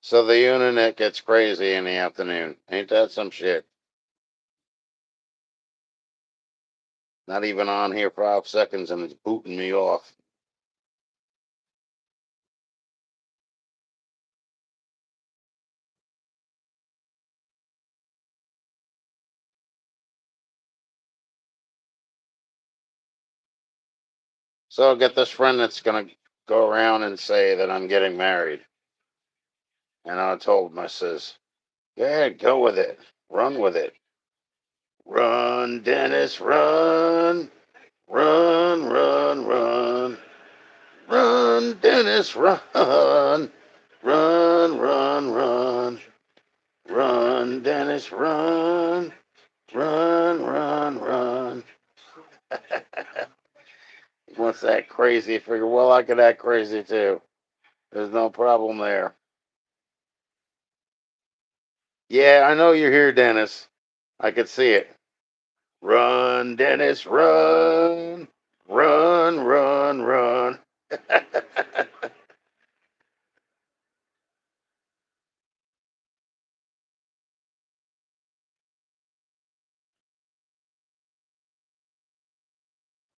So the internet gets crazy in the afternoon. Ain't that some shit? Not even on here 5 seconds and it's booting me off. So I'll get this friend that's gonna go around and say that I'm getting married. And I told him, I says, go ahead, go with it. Run with it. Run, Dennis, run. Run, run, run. Run, Dennis, run. Run, run, run. Run, Dennis, run. Run, run, run. He wants that crazy. I figure, well, I could act crazy too. There's no problem there. Yeah, I know you're here, Dennis. I could see it. Run, Dennis, run. Run, run, run.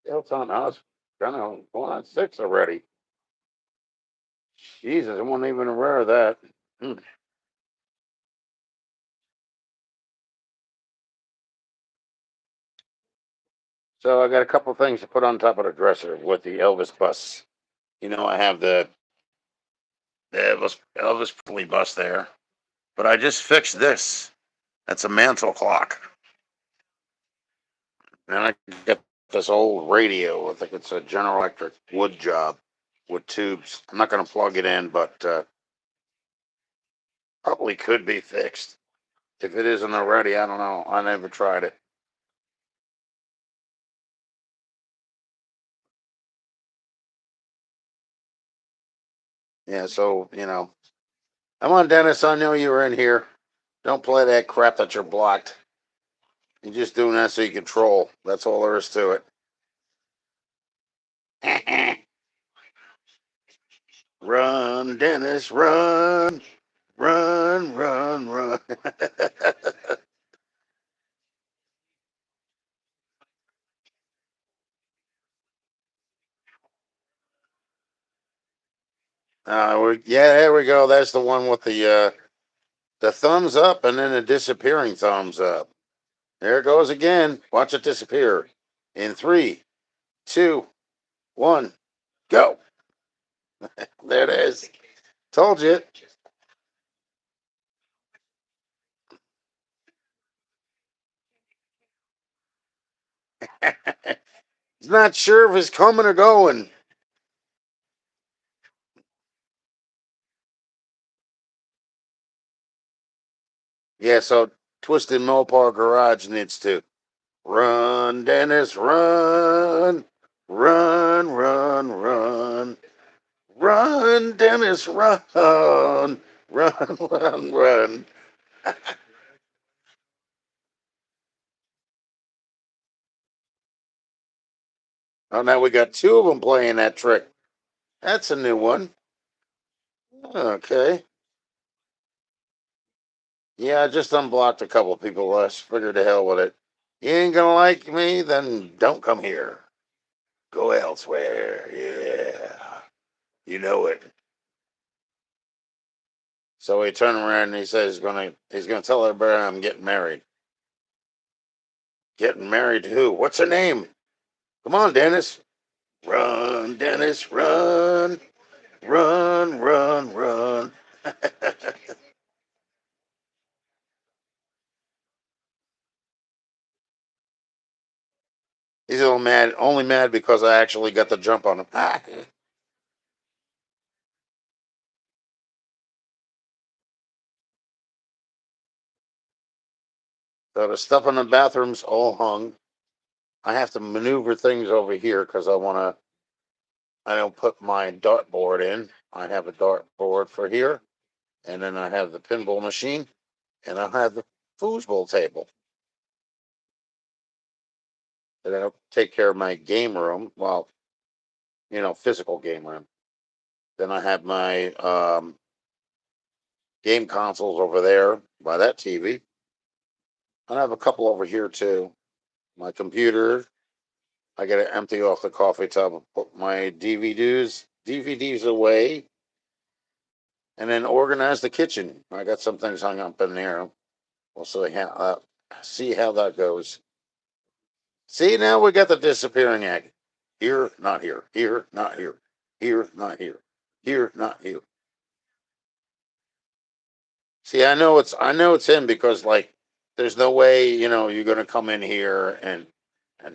It's on us. Kind of going on 6 already. Jesus, I wasn't even aware of that. Hmm. So I got a couple things to put on top of the dresser with the Elvis bus. I have the Elvis Presley bus there, but I just fixed this. That's a mantle clock, and I got this old radio. I think it's a General Electric wood job with tubes. I'm not going to plug it in, but probably could be fixed. If it isn't already, I don't know. I never tried it. Yeah, so come on, Dennis. I know you were in here. Don't play that crap that you're blocked. You're just doing that so you can troll. That's all there is to it. Run, Dennis, run, run, run, run. Yeah, there we go. That's the one with the thumbs up and then the disappearing thumbs up. There it goes again. Watch it disappear. In 3, 2, 1, go. There it is. Told you. He's not sure if he's coming or going. Yeah, so Twisted Mopar Garage needs to run, Dennis, run, run, run, run, run, Dennis, run, run, run, run. Oh, now we got two of them playing that trick. That's a new one. Okay. Yeah, I just unblocked a couple of people less. Figured the hell with it. You ain't gonna like me, then don't come here. Go elsewhere. Yeah. You know it. So he turned around and he says he's gonna tell everybody I'm getting married. Getting married to who? What's her name? Come on, Dennis. Run, Dennis, run, run, run, run. He's a little mad, only mad because I actually got the jump on him. So the stuff in the bathroom's all hung. I have to maneuver things over here because I don't put my dartboard in. I have a dartboard for here, and then I have the pinball machine, and I have the foosball table. And then I take care of my game room. Well, physical game room. Then I have my game consoles over there by that TV. And I have a couple over here too. My computer, I got to empty off the coffee tub, put my DVDs away, and then organize the kitchen. I got some things hung up in there. We'll see how that goes. See, now we got the disappearing egg. Here, not here. Here, not here. Here, not here. Here, not here. See, I know it's him because like there's no way, you're gonna come in here and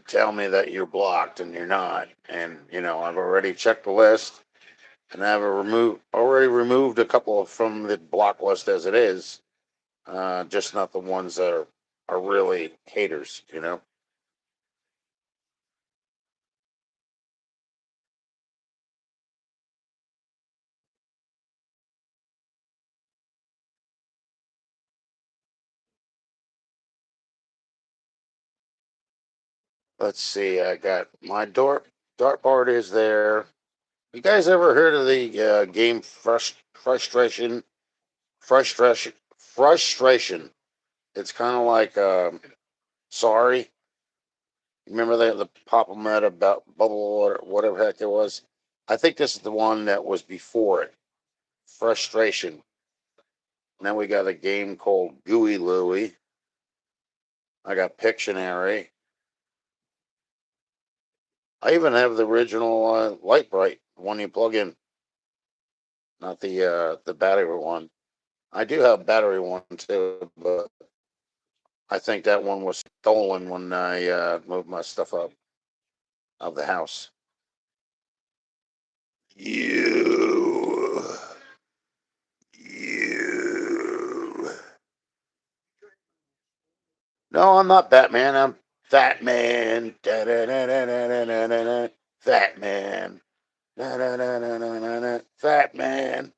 tell me that you're blocked and you're not. And I've already checked the list and I've already removed a couple from the block list as it is. Just not the ones that are really haters. Let's see, I got my dartboard is there. You guys ever heard of the game frustration? Frustration. It's kind of like sorry. Remember the Papa Med about bubble or whatever heck it was. I think this is the one that was before it. Frustration. Then we got a game called Gooey Louie. I got Pictionary. I even have the original Light Bright one you plug in, not the battery one. I do have battery one too, but I think that one was stolen when I moved my stuff up of the house. You, you. No, I'm not Batman. I'm Fat Man. Da, da, da, da, da, da, da, da, da. Fat Man. Da, da, da, da, da, da, da. Fat Man.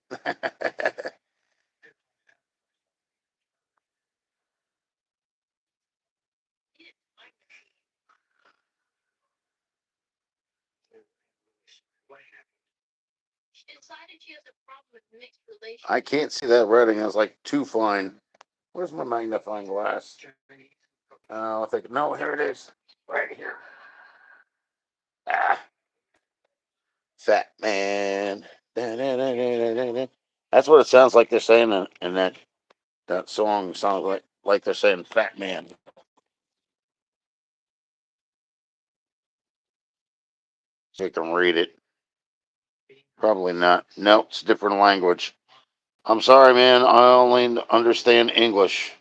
I can't see that writing. It's like too fine. Where's my magnifying glass? I think no. Here it is, right here. Ah, Fat Man. Da, da, da, da, da, da. That's what it sounds like they're saying in that song. Sounds like they're saying Fat Man. So you can read it. Probably not. No, it's a different language. I'm sorry, man. I only understand English.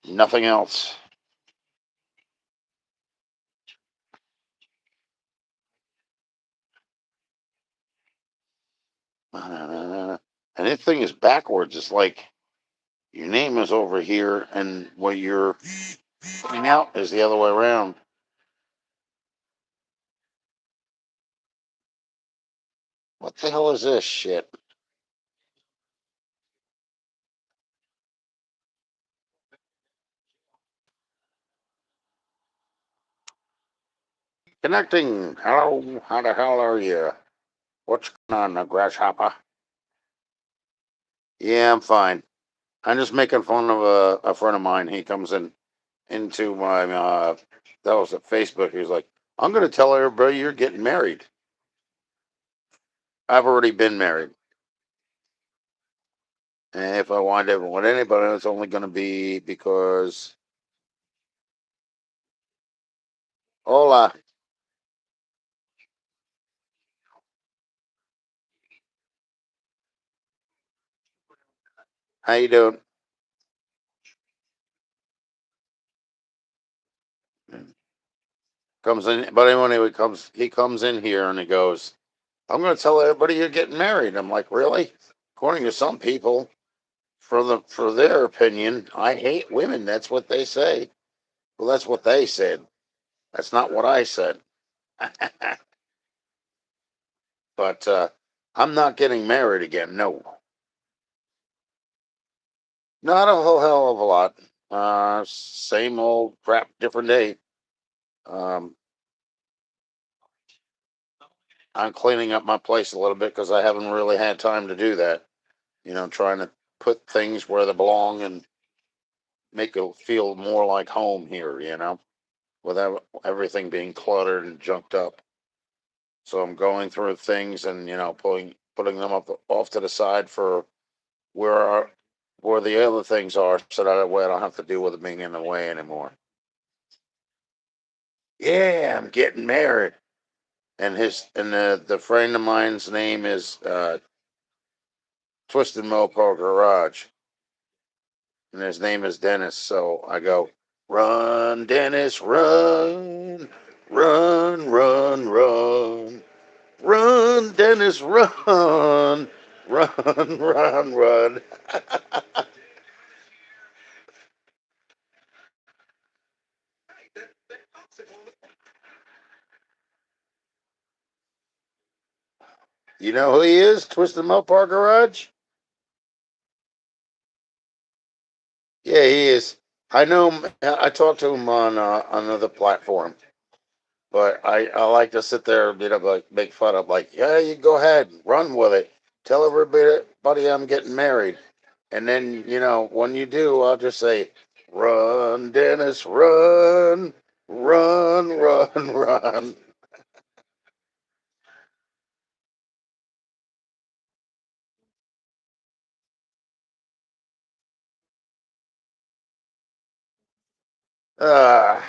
Nothing else. And this thing is backwards. It's like your name is over here, and what you're putting out is the other way around. What the hell is this shit? Connecting. Hello. How the hell are you? What's going on, grasshopper? Yeah, I'm fine. I'm just making fun of a friend of mine. He comes into my that was at Facebook. He was like, "I'm going to tell everybody you're getting married." I've already been married, and if I wind up with anybody, it's only going to be because hola, how you doing? Comes in, but anyway, he comes in here and he goes, "I'm going to tell everybody you're getting married." I'm like, "Really?" According to some people, for their opinion, I hate women. That's what they say. Well, that's what they said. That's not what I said. But I'm not getting married again. No, not a whole hell of a lot. Same old crap, different day. Um, I'm cleaning up my place a little bit because I haven't really had time to do that. Trying to put things where they belong and make it feel more like home here, without everything being cluttered and junked up. So I'm going through things and putting them up off to the side for where our, where the other things are, so that way I don't have to deal with it being in the way anymore. Yeah, I'm getting married, and the friend of mine's name is Twisted Mopar Garage, and his name is Dennis. So I go, run, Dennis, run, run, run, run, run, Dennis, run, run, run, run. You know who he is? Twisted Mopar Garage. Yeah, he is. I know him. I talked to him on another platform, but I like to sit there and like make fun of, like, yeah, you go ahead, run with it, tell everybody I'm getting married, and then when you do, I'll just say, run, Dennis, run, run, run, run. Ah,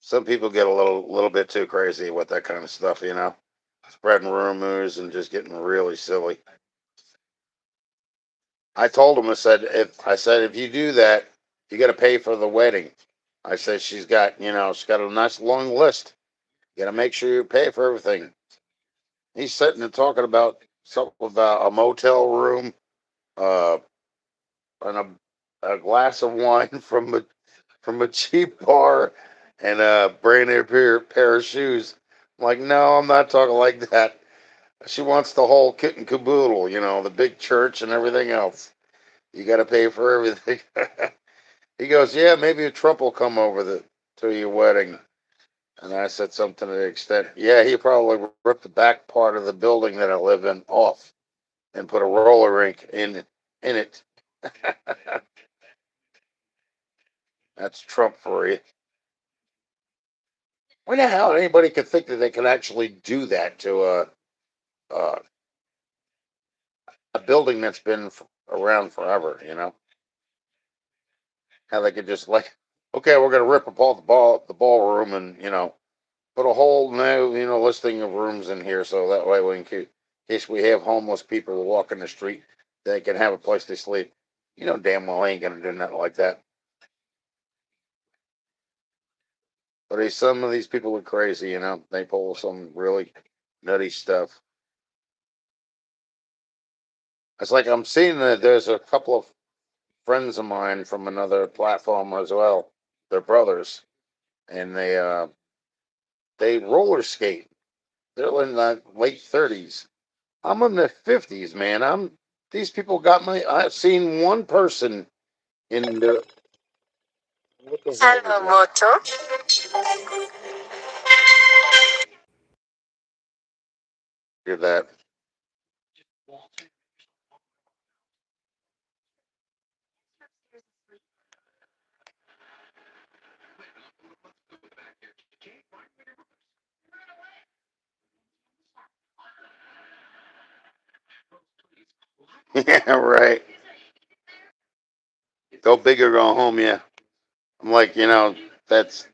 some people get a little bit too crazy with that kind of stuff, spreading rumors and just getting really silly. I told him, I said if you do that, you got to pay for the wedding. I said she's got a nice long list. You got to make sure you pay for everything. He's sitting and talking about something about a motel room, uh, and a glass of wine from a cheap bar, and a brand new pair of shoes. I'm like, no, I'm not talking like that. She wants the whole kit and caboodle, the big church and everything else. You got to pay for everything. He goes, yeah, maybe Trump will come over to your wedding. And I said something to the extent, yeah, he probably ripped the back part of the building that I live in off and put a roller rink in it. That's Trump for you. Why the hell anybody could think that they can actually do that to a, a building that's been around forever? How they could just, like, okay, we're gonna rip up all the ballroom and put a whole new listing of rooms in here, so that way in case we have homeless people walking the street, they can have a place to sleep. Damn well I ain't gonna do nothing like that. But some of these people are crazy. They pull some really nutty stuff. It's like I'm seeing that there's a couple of friends of mine from another platform as well. They're brothers, and they roller skate. They're in the late 30s. I'm in the 50s, man. These people got me. I've seen one person in the. What the hell is that? Yeah, right. Go big or go home. Yeah. I'm like, that's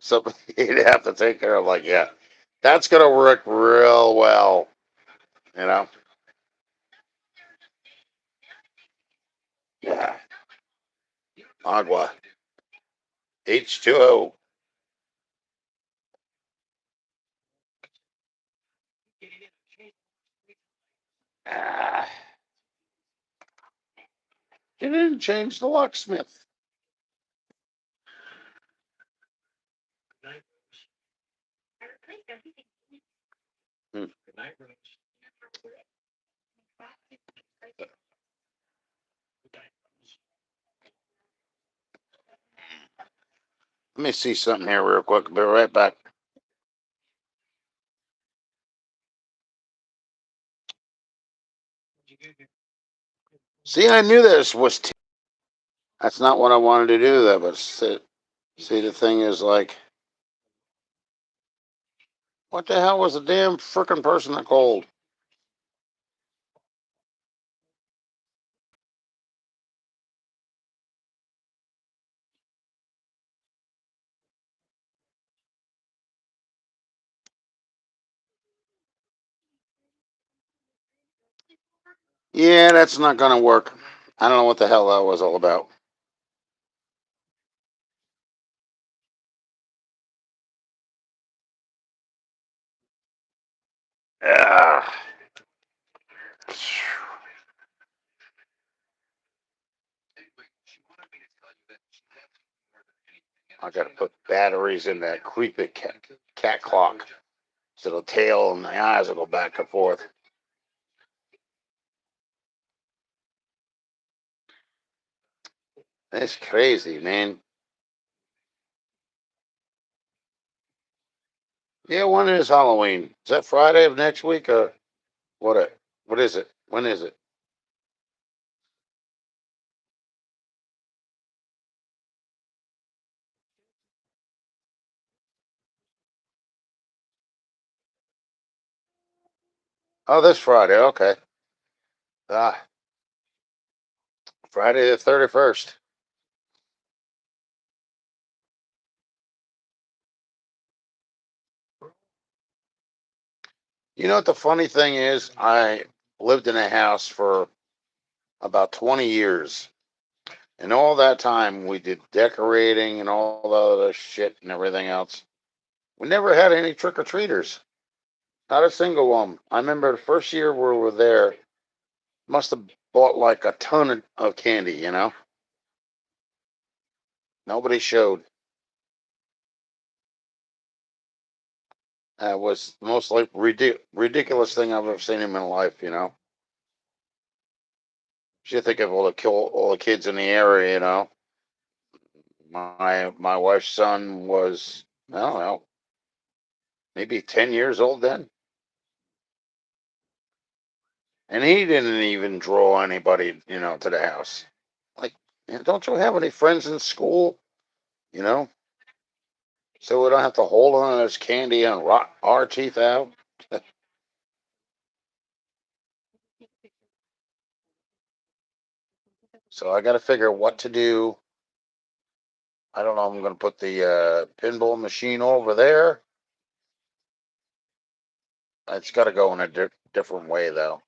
something you'd have to take care of. Like, yeah, that's gonna work real well. You know. Yeah. Agua. H2O. Ah, you didn't change the locksmith. Hmm. Let me see something here real quick. Be right back. See, I knew this was. That's not what I wanted to do, though. But see, the thing is, like, what the hell was the damn frickin' person that called? Yeah, that's not gonna work. I don't know what the hell that was all about. Ah. I gotta put batteries in that creepy cat clock. So the tail and the eyes will go back and forth. That's crazy, man. Yeah, when is Halloween? Is that Friday of next week or what? What is it? When is it? Oh, this Friday. Okay. Ah, Friday the 31st. You know what the funny thing is? I lived in a house for about 20 years. And all that time we did decorating and all the other shit and everything else. We never had any trick or treaters. Not a single one. I remember the first year we were there, must have bought like a ton of candy, you know? Nobody showed. That was the most like ridiculous thing I've ever seen in my life, you know? You think of all the kids in the area, you know? My wife's son was, I don't know, maybe 10 years old then. And he didn't even draw anybody, you know, to the house. Like, man, don't you have any friends in school? You know, so we don't have to hold on to this candy and rot our teeth out. So I got to figure what to do. I don't know. I'm going to put the pinball machine over there. It's got to go in a different way, though.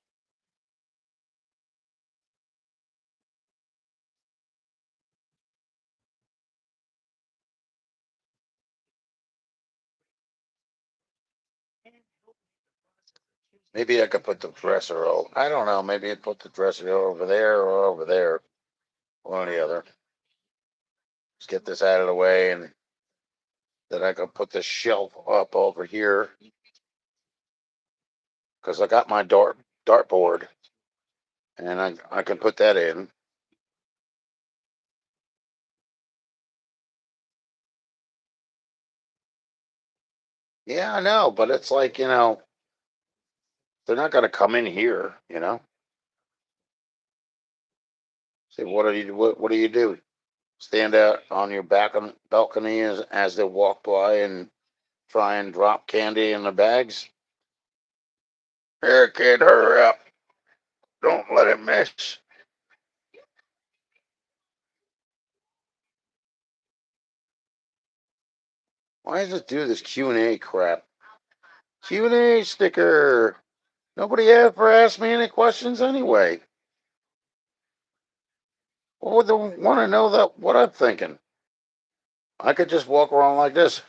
Maybe I could put the dresser over. I don't know. Maybe I'd put the dresser over there or over there. One or the other. Let's get this out of the way, and then I could put the shelf up over here because I got my dartboard, and I can put that in. Yeah, I know, but it's like, you know, they're not going to come in here, you know. Say, what do you do? Stand out on your back on balcony as they walk by and try and drop candy in the bags? Here, kid, hurry up! Don't let it miss. Why does it do this Q&A crap? Q&A sticker. Nobody ever asked me any questions anyway. What would they want to know that what I'm thinking? I could just walk around like this.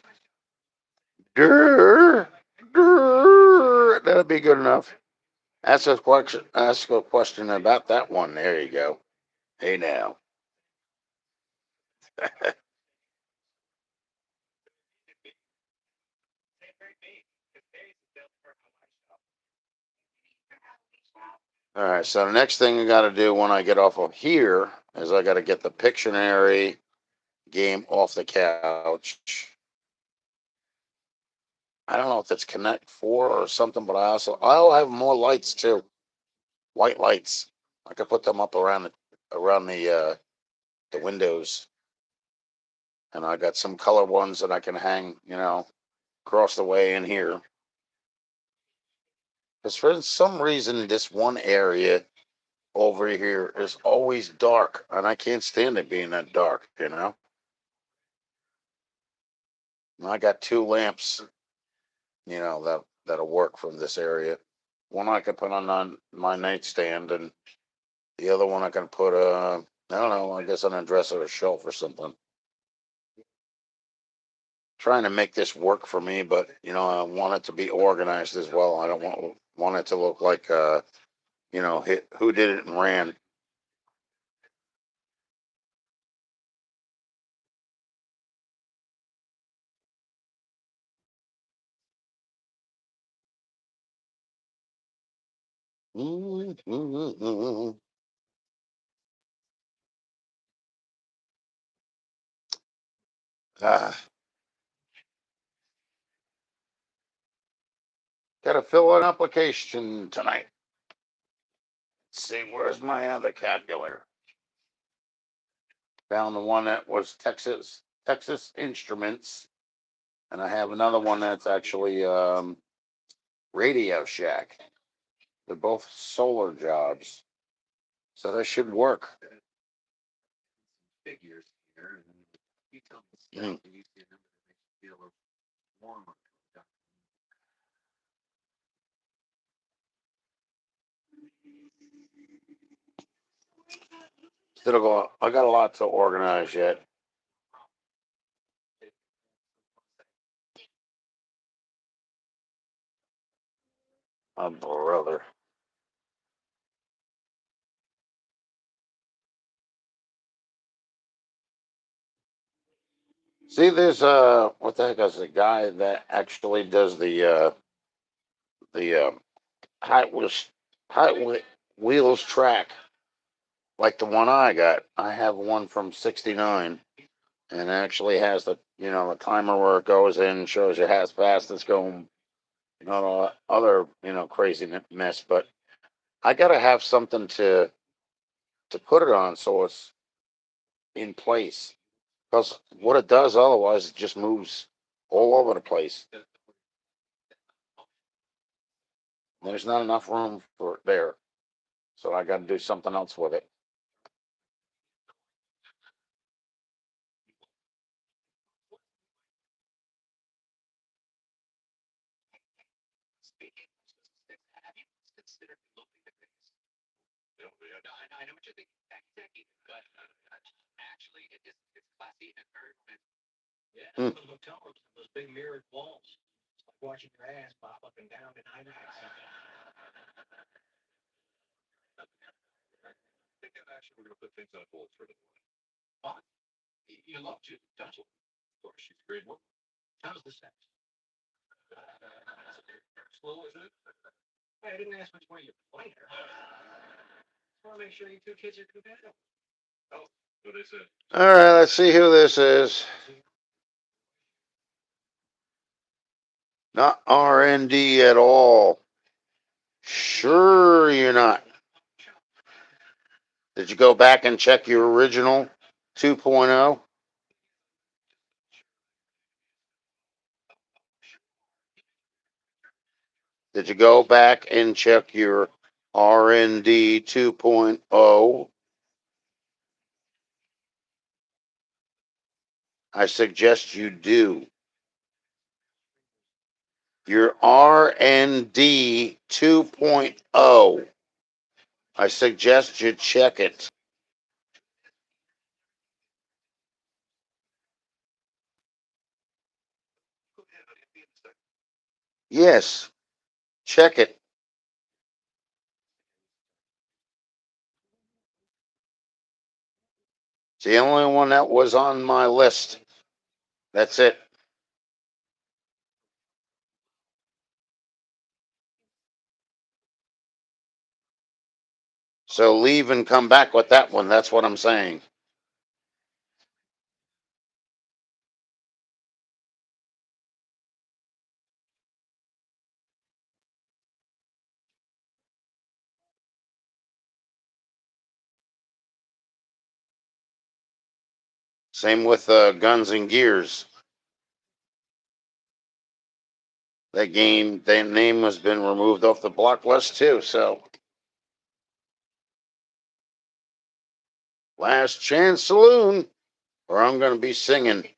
Durr, durr. That'd be good enough. Ask a question. Ask a question about that one. There you go. Hey now. All right. So the next thing I got to do when I get off of here is I got to get the Pictionary game off the couch. I don't know if it's Connect Four or something, but I'll have more lights too. White lights. I could put them up around the windows, and I got some color ones that I can hang, across the way in here. Because for some reason, this one area over here is always dark, and I can't stand it being that dark. And I got two lamps, that'll work from this area. One I can put on my nightstand, and the other one I can put I don't know, I guess on a dresser or a shelf or something. Trying to make this work for me, but I want it to be organized as well. I don't want it to look like who did it and ran. Ah, gotta fill an application tonight. Let's see, where's my other calculator? Found the one that was Texas Instruments, and I have another one that's actually Radio Shack. They're both solar jobs, so that should work. Mm. I got a lot to organize yet. My brother. See, there's what the heck is the guy that actually does the Hot Wheels Hot Wheels track, like the one I got. I have one from '69, and it actually has the timer where it goes in, shows you how fast it's going, not all other crazy mess. But I gotta have something to put it on so it's in place. Because what it does otherwise, it just moves all over the place. There's not enough room for it there. So I got to do something else with it. Hmm. All right, let's see who this is. Not RND at all. Sure, you're not. Did you go back and check your original 2.0? Did you go back and check your RND 2.0? I suggest you do. Your RND 2.0. I suggest you check it. Yes, check it. It's the only one that was on my list. That's it. So leave and come back with that one. That's what I'm saying. Same with Guns and Gears. That game, that name has been removed off the block list too. So, Last Chance Saloon, where I'm going to be singing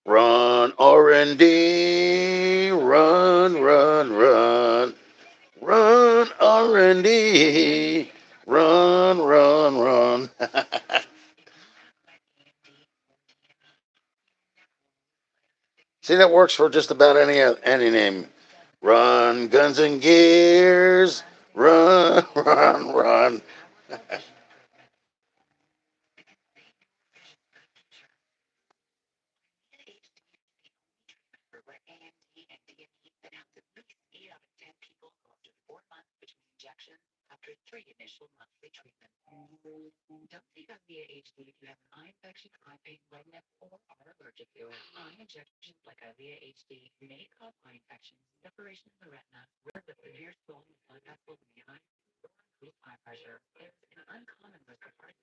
"Run R&D, run, run, run, run R&D, run, run, run." See, that works for just about any name. Run, Guns and Gears, run, run, run.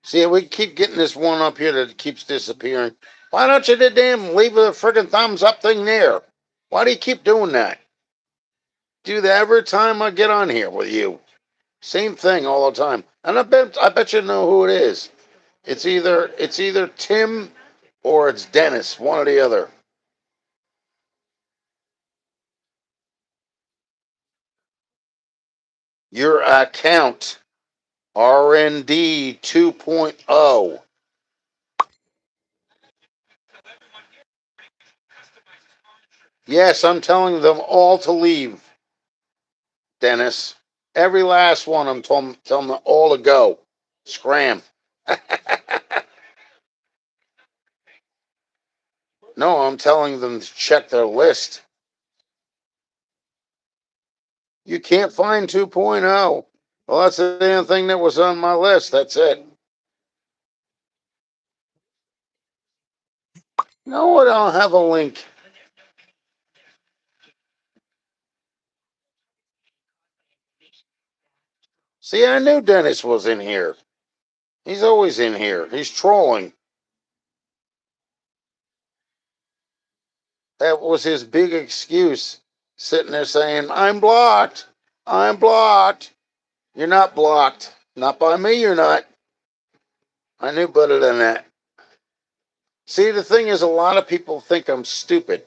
See, we keep getting this one up here that keeps disappearing. Why don't you the damn leave a friggin' thumbs up thing there? Why do you keep doing that? Do that every time I get on here with you. Same thing all the time. And I bet you know who it is. It's either Tim or it's Dennis, one or the other. Your account RND 2.0. Yes, I'm telling them all to leave, Dennis. Every last one, I'm telling them all to go. Scram. No, I'm telling them to check their list. You can't find 2.0. Well, that's the damn thing that was on my list. That's it. No, what? I'll have a link. See, I knew Dennis was in here. He's always in here. He's trolling. That was his big excuse, sitting there saying, "I'm blocked. I'm blocked." You're not blocked. Not by me, you're not. I knew better than that. See, the thing is, a lot of people think I'm stupid.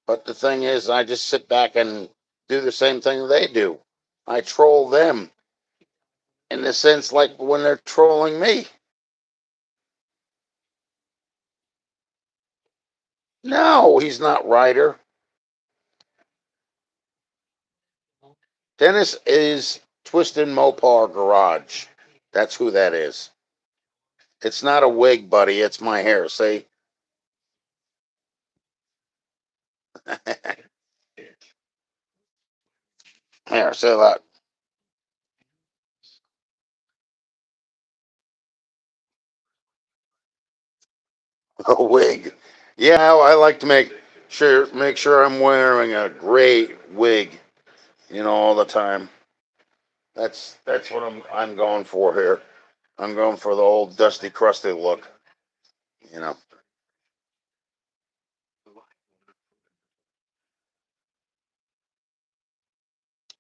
But the thing is, I just sit back and do the same thing they do. I troll them in the sense like when they're trolling me. No, he's not Ryder. Dennis is Twisted Mopar Garage. That's who that is. It's not a wig, buddy. It's my hair. See? Here, say that. A wig. Yeah, I like to make sure I'm wearing a gray wig, all the time. That's what I'm going for here. I'm going for the old dusty, crusty look. You know.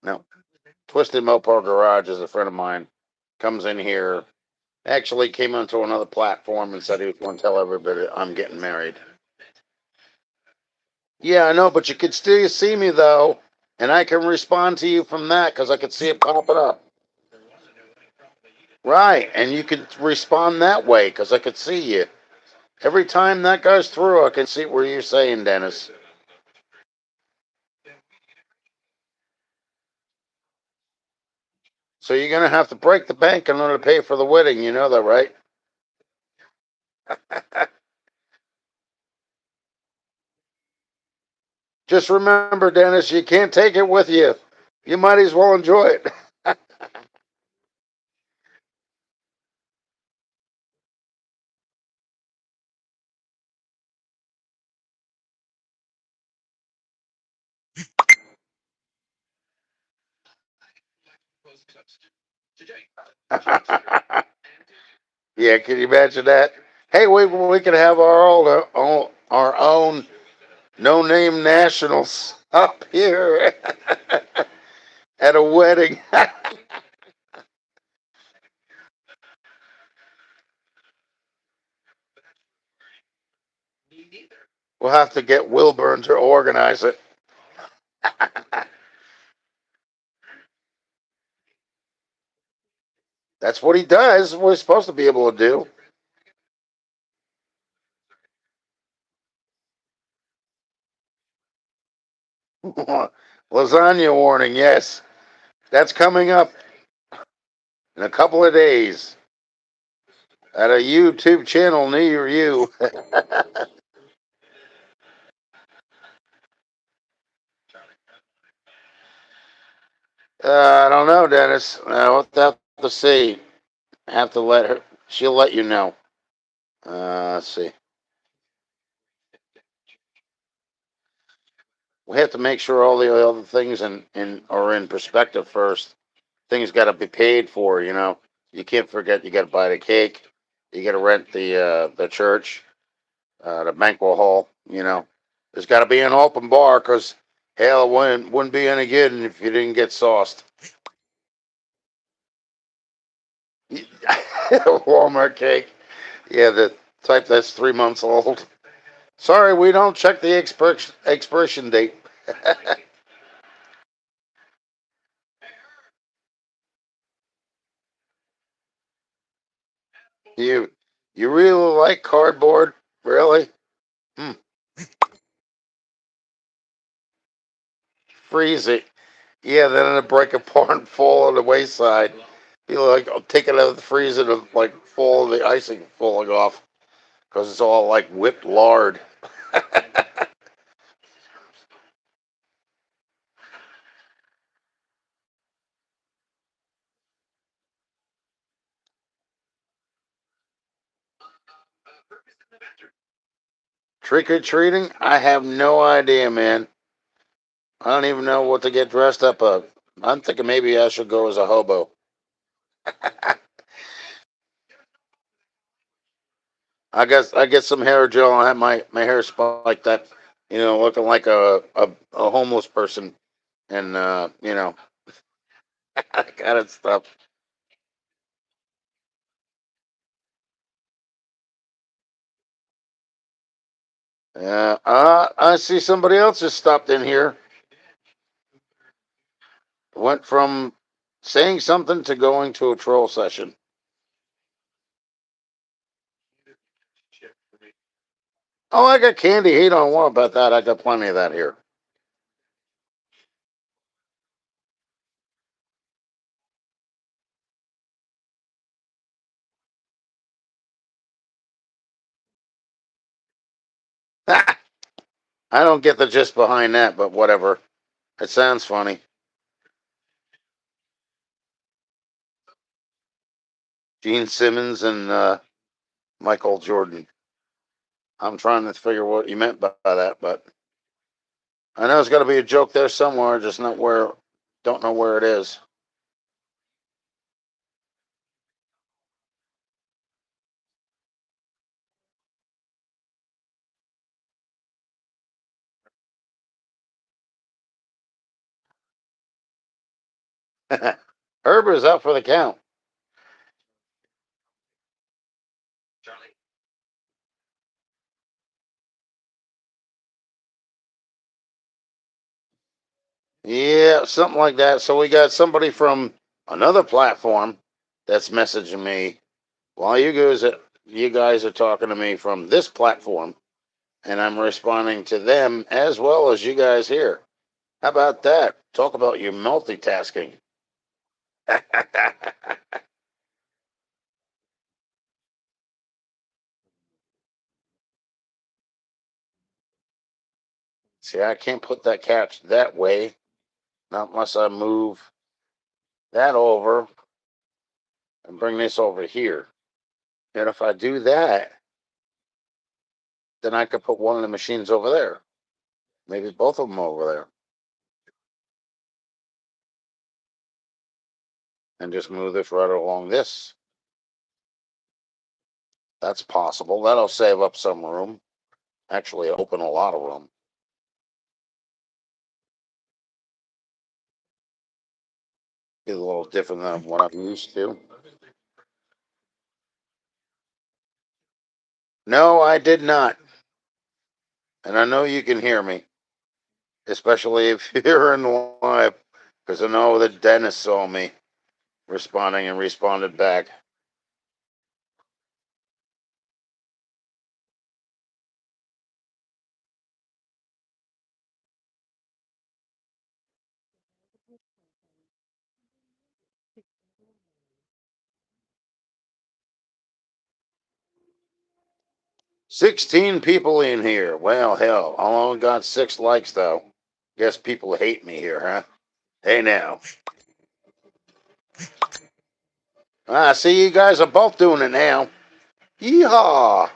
No, Twisted Mopar Garage is a friend of mine. Comes in here. Actually, came onto another platform and said he was going to tell everybody I'm getting married. Yeah, I know, but you could still see me though, and I can respond to you from that because I could see it popping up. Right, and you could respond that way because I could see you. Every time that goes through, I can see what you're saying, Dennis. So you're gonna have to break the bank in order to pay for the wedding. You know that, right? Just remember, Dennis, you can't take it with you. You might as well enjoy it. Yeah, can you imagine that? Hey, we could have our own no name nationals up here at a wedding. We'll have to get Wilburn to organize it. That's what he does. We're supposed to be able to do. Lasagna warning, yes. That's coming up in a couple of days at a YouTube channel near you. I don't know, Dennis. We'll have to see. Have to let her. She'll let you know. Let's see. We have to make sure all the other things are in perspective first. Things got to be paid for. You can't forget. You got to buy the cake. You got to rent the church, the banquet hall. There's got to be an open bar because hell, wouldn't be any good if you didn't get sauced. Walmart cake. Yeah, the type that's 3 months old. Sorry, we don't check the expiration date. you you really like cardboard? Really? Hmm. Freeze it. Yeah, then it'll break apart and fall on the wayside. Be like, I'll take it out of the freezer and like fall the icing falling off because it's all like whipped lard. Trick or treating? I have no idea, man. I don't even know what to get dressed up of. I'm thinking maybe I should go as a hobo. I get some hair gel and have my hair spiked that, looking like a homeless person and that kind of stuff. Yeah. I see somebody else just stopped in here. Went from saying something to going to a troll session. Oh, I got candy. He don't want about that. I got plenty of that here. I don't get the gist behind that, but whatever. It sounds funny. Gene Simmons and Michael Jordan. I'm trying to figure what you meant by that, but I know there's got to be a joke there somewhere, just not where. Don't know where it is. Herb is out for the count. Yeah, something like that. So we got somebody from another platform that's messaging me while you guys are talking to me from this platform, and I'm responding to them as well as you guys here. How about that? Talk about your multitasking. See, I can't put that couch that way, not unless I move that over and bring this over here. And if I do that, then I could put one of the machines over there. Maybe both of them over there. And just move this right along this. That's possible. That'll save up some room. Actually, open a lot of room. Be a little different than what I'm used to. No, I did not. And I know you can hear me, especially if you're in live, because I know that Dennis saw me responding and responded back. $16 people in here. Well, hell, I only got 6 likes though. Guess people hate me here, huh? Hey now. See, you guys are both doing it now. Yeehaw!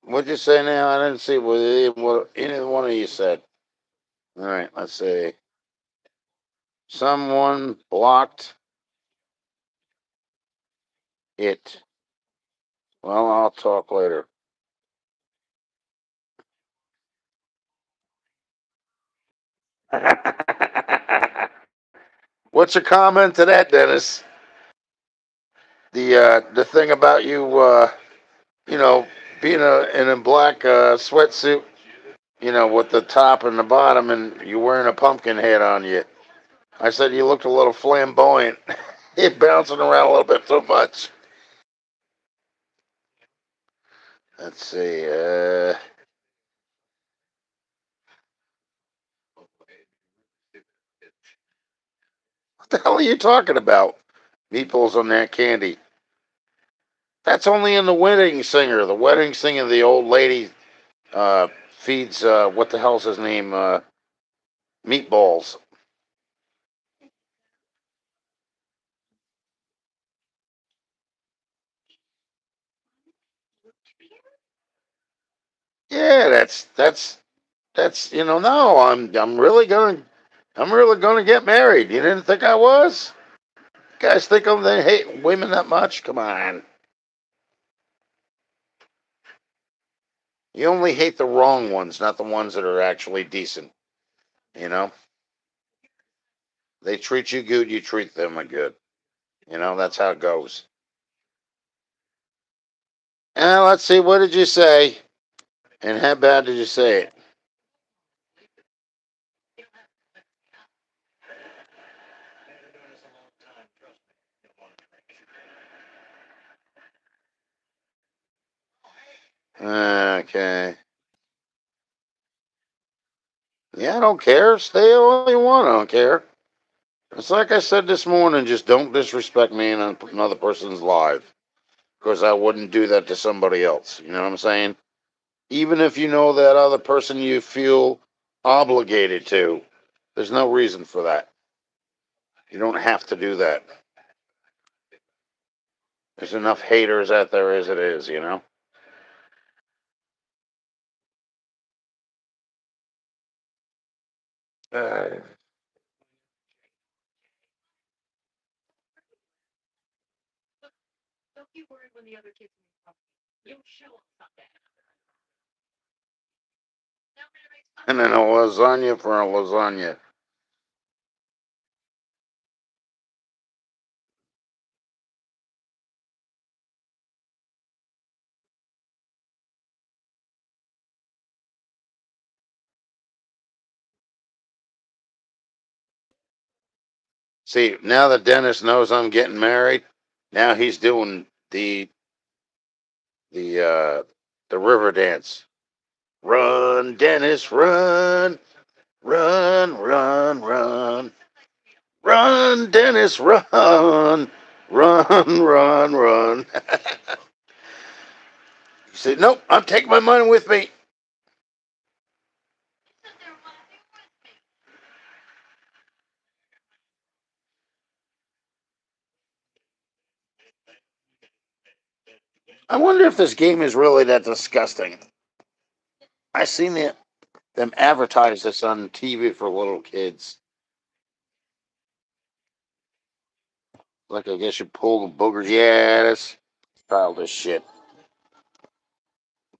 What'd you say now? I didn't see what either one of you said. All right, let's see. Someone blocked it. Well, I'll talk later. What's your comment to that, Dennis? The thing about you, you know, being in a black sweatsuit, with the top and the bottom, and you wearing a pumpkin head on you. I said you looked a little flamboyant. You're bouncing around a little bit too much. Let's see. What the hell are you talking about? Meatballs on that candy. That's only in the wedding singer. The wedding singer, the old lady feeds, what the hell's his name? Meatballs. Yeah, that's no, I'm really gonna get married. You didn't think I was? You guys think I'm they hate women that much? Come on. You only hate the wrong ones, not the ones that are actually decent. You know? They treat you good, you treat them good. That's how it goes. And let's see, what did you say? And how bad did you say it? Okay. Yeah, I don't care. Stay all you want. I don't care. It's like I said this morning, just don't disrespect me in another person's life. Because I wouldn't do that to somebody else. You know what I'm saying? Even if you know that other person you feel obligated to, there's no reason for that. You don't have to do that. There's enough haters out there as it is. Uh, and then a lasagna for a lasagna. See, now that Dennis knows I'm getting married, now he's doing the uh, the river dance. Run, Dennis, run, run, run, run, run, Dennis, run, run, run, run. He said, "Nope, I'm taking my money with me." I wonder if this game is really that disgusting. I seen them advertise this on TV for little kids. Like, I guess you pull the boogers. Yeah, that's childish shit.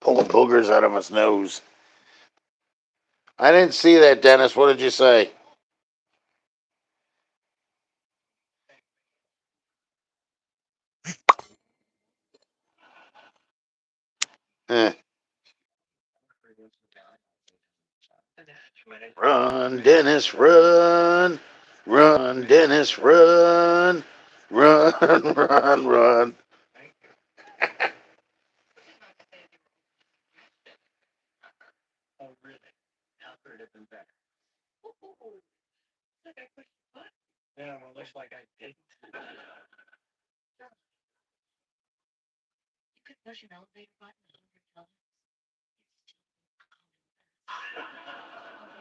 Pulling boogers out of his nose. I didn't see that, Dennis. What did you say? Eh. Run, Dennis, run. Run, Dennis, run. Run, run, run.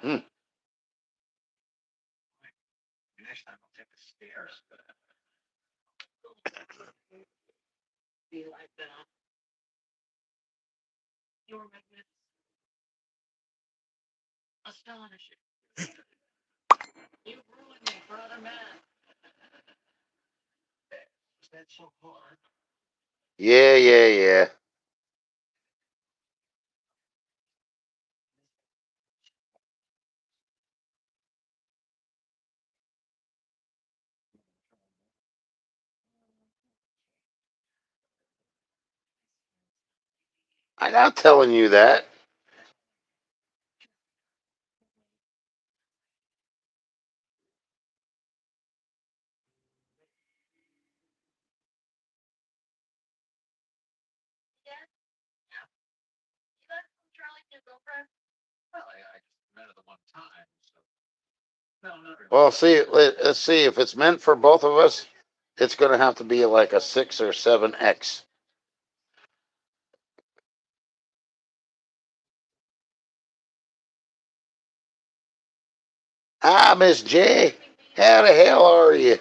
Hmm. Yeah, yeah, yeah. I'm not telling you that. Well, see, let's see. If it's meant for both of us, it's going to have to be like a 6 or 7X. Ah, Miss J, how the hell are you?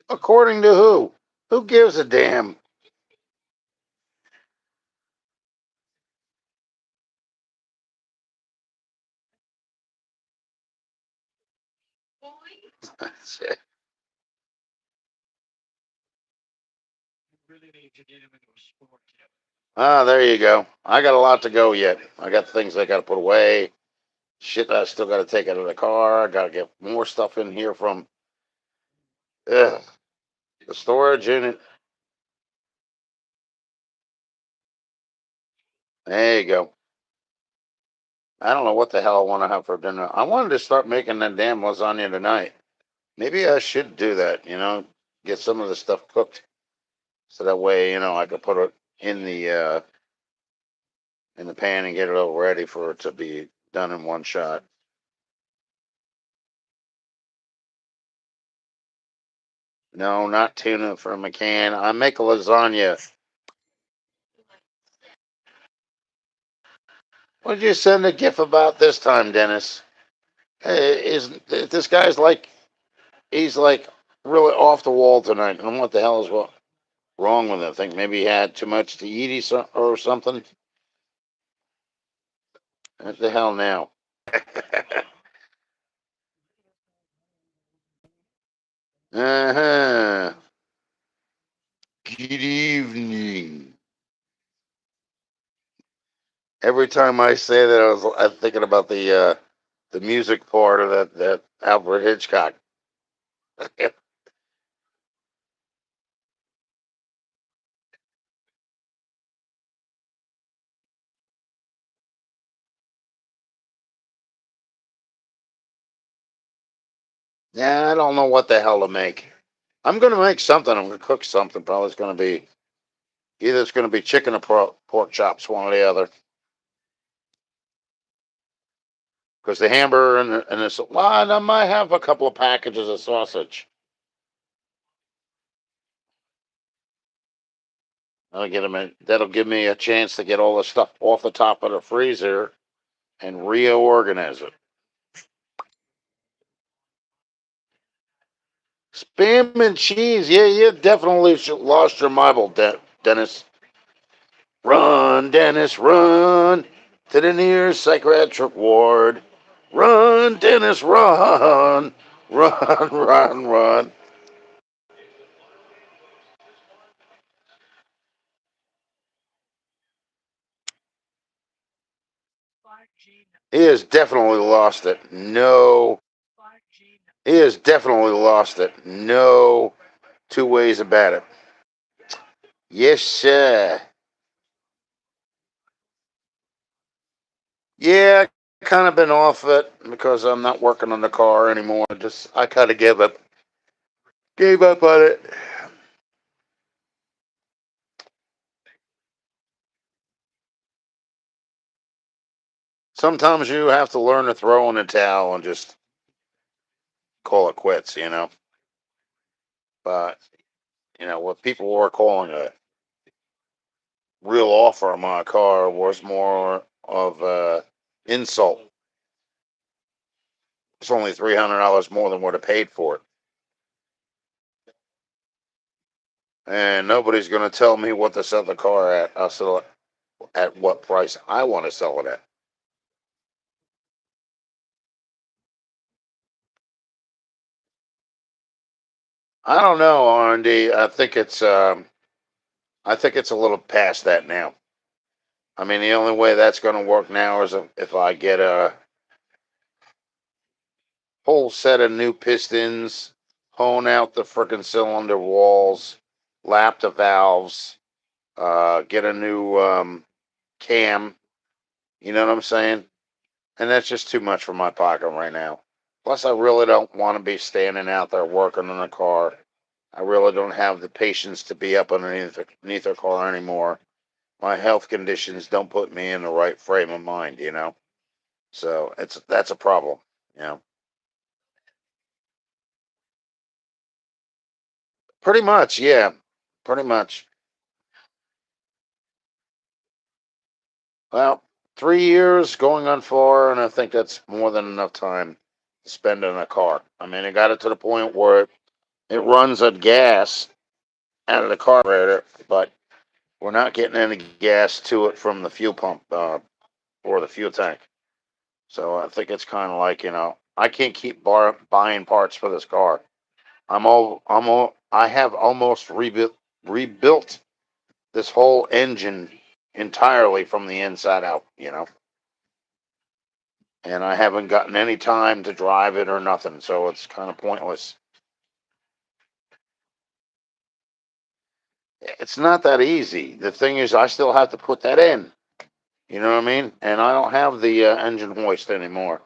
According to who? Who gives a damn? Ah, there you go. I got a lot to go yet. I got things I got to put away. Shit, I still got to take out of the car. I got to get more stuff in here from ugh, the storage unit. There you go. I don't know what the hell I want to have for dinner. I wanted to start making that damn lasagna tonight. Maybe I should do that. Get some of the stuff cooked so that way I could put it in the pan and get it all ready for it to be done in one shot. No, not tuna from a can. I make a lasagna. What did you send a gif about this time, Dennis? Is this guy's like he's like really off the wall tonight? And what the hell is wrong with him? I think maybe he had too much to eat or something. What the hell now? Uh-huh. Good evening. Every time I say that, I'm thinking about the music part of that Alfred Hitchcock. Yeah, I don't know what the hell to make. I'm gonna make something. I'm gonna cook something. Probably it's gonna be either it's gonna be chicken or pork chops, one or the other. Because the hamburger and this, well, I might have a couple of packages of sausage. That'll give me a chance to get all the stuff off the top of the freezer and reorganize it. Spam and cheese. Yeah, you definitely lost your marble, Dennis. Run, Dennis, run to the nearest psychiatric ward. Run, Dennis, run. Run, run, run. He has definitely lost it. No, he has definitely lost it. No two ways about it. Yes, sir. Yeah, kind of been off it because I'm not working on the car anymore. Just I kind of gave up on it. Sometimes you have to learn to throw in the towel and just call it quits. But what people were calling a real offer on my car was more of a insult. It's only $300 more than what I paid for it, and nobody's going to tell me what to sell the car at. I'll sell it at what price I want to sell it at. I don't know, R&D. I think it's a little past that now. I mean, the only way that's going to work now is if I get a whole set of new pistons, hone out the frickin' cylinder walls, lap the valves, get a new cam. You know what I'm saying? And that's just too much for my pocket right now. Plus, I really don't want to be standing out there working on a car. I really don't have the patience to be up underneath a car anymore. My health conditions don't put me in the right frame of mind. So that's a problem. You know, pretty much, yeah, pretty much. Well, 3 years going on 4, and I think that's more than enough time to spend in a car. I mean, it got it to the point where it runs on gas out of the carburetor, but we're not getting any gas to it from the fuel pump or the fuel tank. So I think it's kind of like I can't keep buying parts for this car. I have almost rebuilt this whole engine entirely from the inside out. And I haven't gotten any time to drive it or nothing, so it's kind of pointless. It's not that easy. The thing is, I still have to put that in. You know what I mean? And I don't have the engine hoist anymore.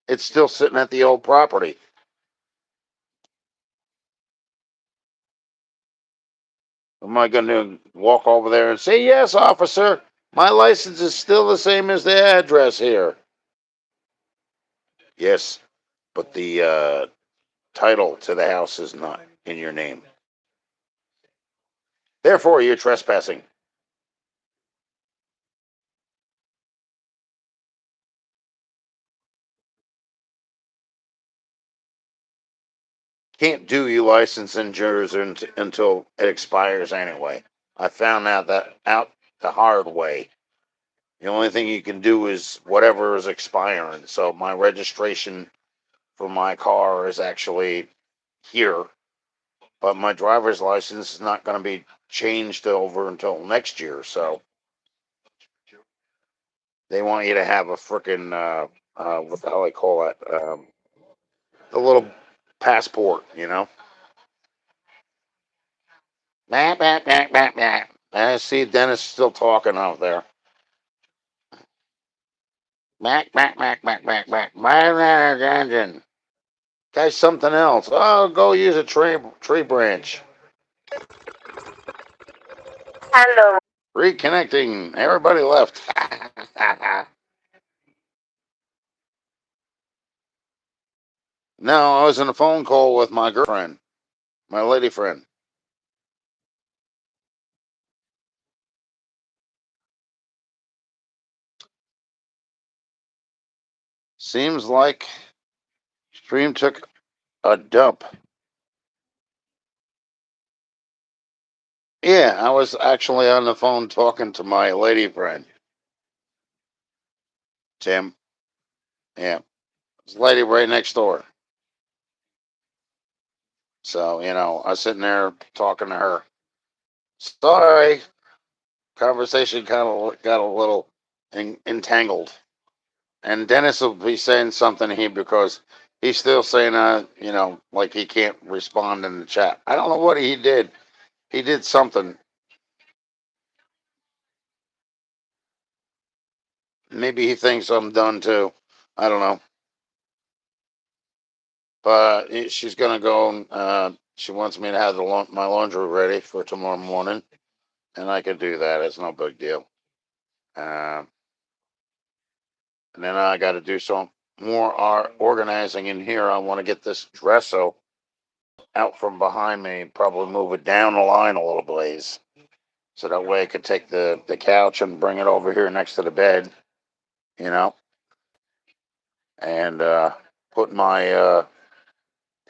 It's still sitting at the old property. Am I going to walk over there and say, yes, officer, my license is still the same as the address here? Yes, but the title to the house is not in your name. Therefore, you're trespassing. Can't do your license in Jersey until it expires anyway. I found out the hard way. The only thing you can do is whatever is expiring. So my registration for my car is actually here, but my driver's license is not going to be changed over until next year. So they want you to have a freaking what the hell I call that? The little passport. Bah, bah, bah, bah, bah. I see Dennis still talking out there. Back, back, back, back, back, back. Buy that engine. Try something else. Oh, go use a tree branch. Reconnecting. Everybody left. No, I was in a phone call with my girlfriend, my lady friend. Seems like Stream took a dump. Yeah, I was actually on the phone talking to my lady friend, Tim. Yeah, this lady right next door. So, I was sitting there talking to her. Sorry, conversation kind of got a little entangled. And Dennis will be saying something here because he's still saying, like he can't respond in the chat. I don't know what he did. He did something. Maybe he thinks I'm done too. I don't know. But she's gonna go. She wants me to have my laundry ready for tomorrow morning, and I can do that. It's no big deal. Uh, and then I got to do some more organizing in here. I want to get this dresser out from behind me. Probably move it down the line a little ways, so that way I could take the couch and bring it over here next to the bed. You know, and put my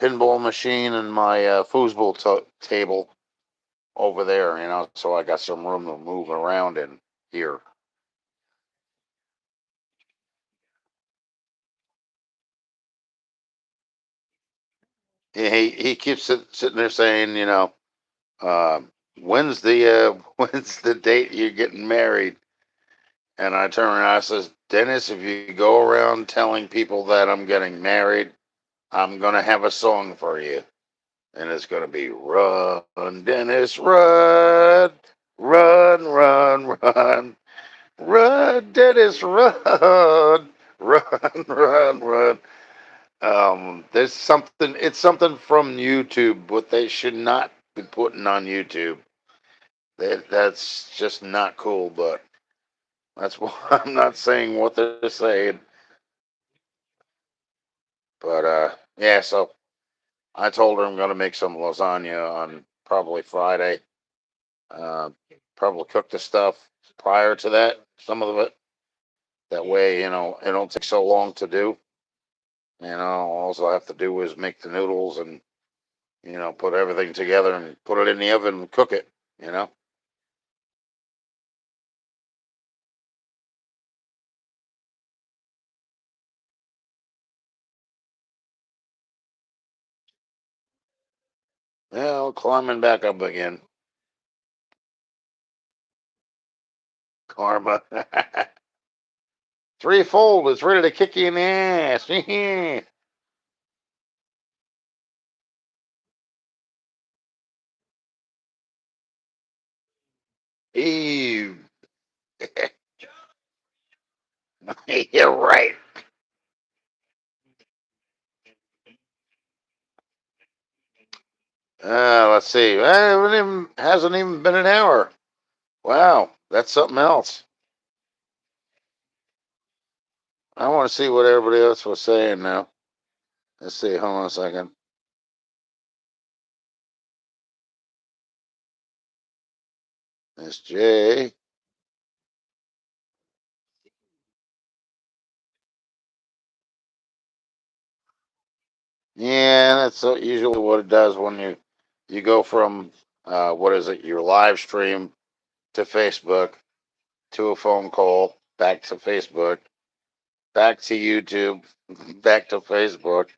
pinball machine and my foosball table over there, so I got some room to move around in here. He keeps sitting there saying, uh, when's the date you're getting married? And I turn around and I says, Dennis, if you go around telling people that I'm getting married, I'm gonna have a song for you, and it's gonna be Run, Dennis, run, run, run, run. Run, Dennis, run, run, run, run. There's something. It's something from YouTube, but they should not be putting on YouTube. That's just not cool. But that's why I'm not saying what they're saying. But yeah. So I told her I'm gonna make some lasagna on probably Friday. Uh, Probably cook the stuff prior to that. Some of it. That way, it don't take so long to do. All I have to do is make the noodles and, put everything together and put it in the oven and cook it, you know? Yeah, climbing back up again. Karma. Threefold is ready to kick you in the ass. Eve. You're right. Let's see. Hasn't even been an hour. Wow, that's something else. I want to see what everybody else was saying now. Let's see. Hold on a second. Miss J. Yeah, that's usually what it does when you go from what is it, your live stream to Facebook to a phone call back to Facebook back to YouTube back to Facebook.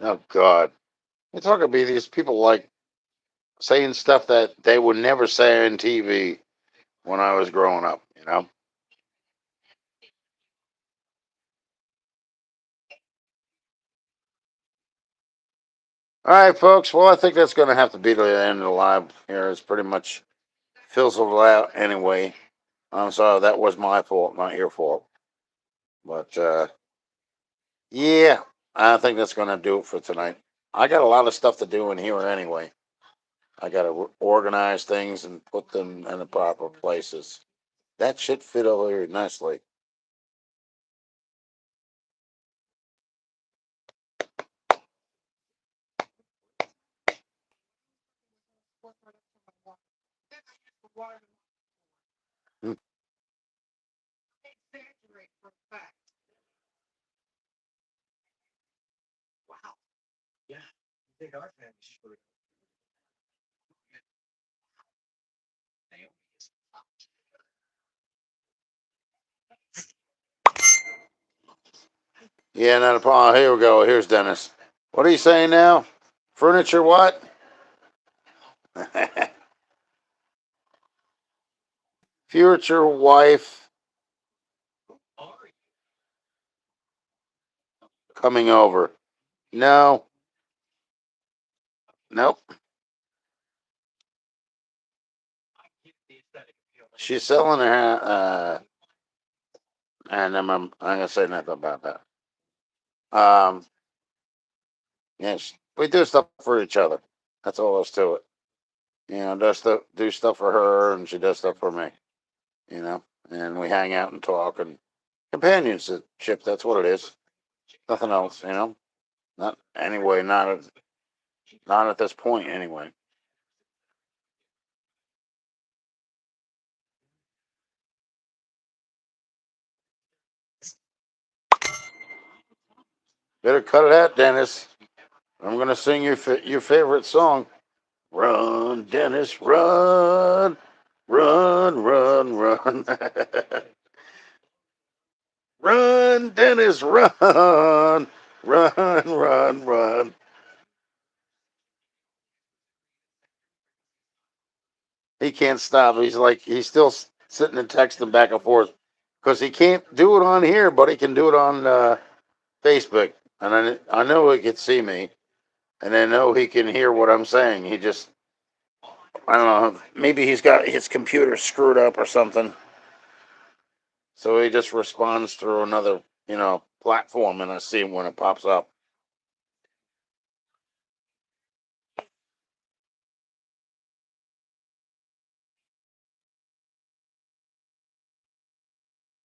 Oh God, it's not gonna be these people like saying stuff that they would never say on TV when I was growing up. All right, folks. Well, I think that's going to have to be the end of the live here. It's pretty much fizzled out anyway. I'm sorry, that was my fault, not your fault. But yeah, I think that's going to do it for tonight. I got a lot of stuff to do in here anyway. I got to organize things and put them in the proper places. That should fit over here nicely. Hmm. Yeah, not a problem. Here we go. Here's Dennis. What are you saying now? Furniture what? Future wife coming over. No, nope. She's selling her. And I'm gonna say nothing about that. Yes, we do stuff for each other. That's all there's to it. Do stuff for her, and she does stuff for me. And we hang out and talk and companionship. That's what it is. Nothing else. Not anyway. Not at this point. Anyway. Better cut it out, Dennis. I'm gonna sing your favorite song. Run, Dennis, run, run, run, run, run, Dennis, run, run, run, run. He can't stop. He's still sitting and texting back and forth because he can't do it on here, but he can do it on Facebook. And I know he can see me, and I know he can hear what I'm saying. I don't know, maybe he's got his computer screwed up or something. So he just responds through another, platform, and I see him when it pops up.